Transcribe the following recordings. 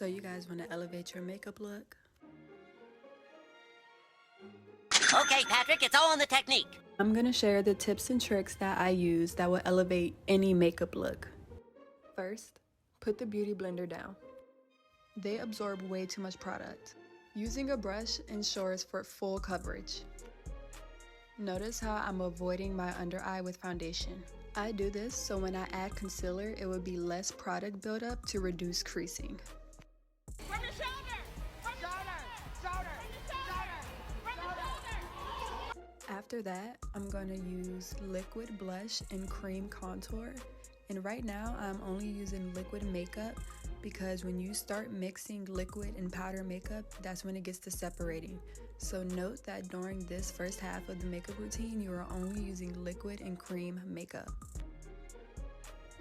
So you guys want to elevate your makeup look? Okay, Patrick, it's all in the technique. I'm going to share the tips and tricks that I use that will elevate any makeup look. First, put the beauty blender down. They absorb way too much product. Using a brush ensures for full coverage. Notice how I'm avoiding my under eye with foundation. I do this so when I add concealer, it will be less product buildup to reduce creasing. From your shoulder! From your shoulder! After that, I'm going to use liquid blush and cream contour. And right now, I'm only using liquid makeup because when you start mixing liquid and powder makeup, that's when it gets to separating. So note that during this first half of the makeup routine, you are only using liquid and cream makeup.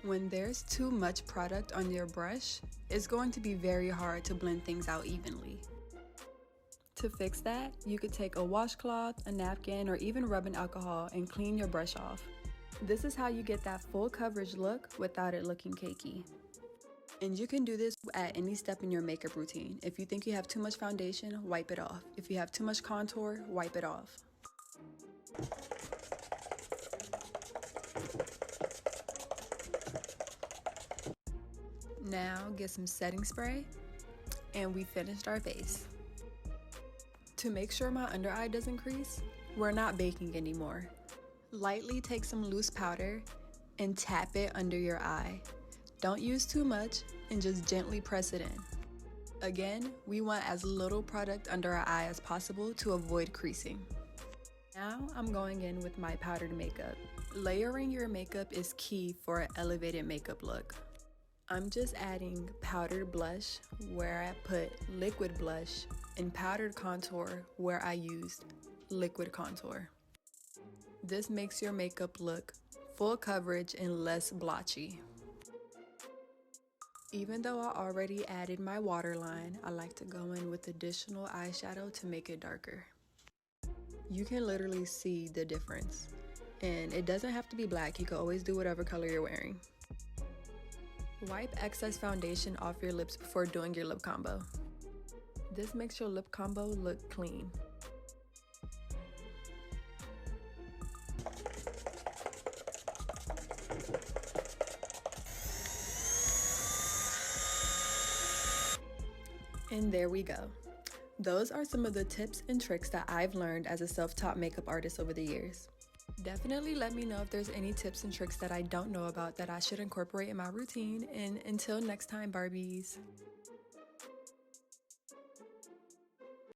When there's too much product on your brush, it's going to be very hard to blend things out evenly. To fix that, you could take a washcloth, a napkin, or even rubbing alcohol and clean your brush off. This is how you get that full coverage look without it looking cakey. And you can do this at any step in your makeup routine. If you think you have too much foundation, wipe it off. If you have too much contour, wipe it off. Now get some setting spray, and we finished our face. To make sure my under eye doesn't crease, we're not baking anymore. Lightly take some loose powder and tap it under your eye. Don't use too much and just gently press it in. Again, we want as little product under our eye as possible to avoid creasing. Now I'm going in with my powdered makeup. Layering your makeup is key for an elevated makeup look. I'm just adding powdered blush where I put liquid blush and powdered contour where I used liquid contour. This makes your makeup look full coverage and less blotchy. Even though I already added my waterline, I like to go in with additional eyeshadow to make it darker. You can literally see the difference. And it doesn't have to be black, you can always do whatever color you're wearing. Wipe excess foundation off your lips before doing your lip combo. This makes your lip combo look clean. And there we go. Those are some of the tips and tricks that I've learned as a self-taught makeup artist over the years. Definitely let me know if there's any tips and tricks that I don't know about that I should incorporate in my routine. And until next time, Barbies.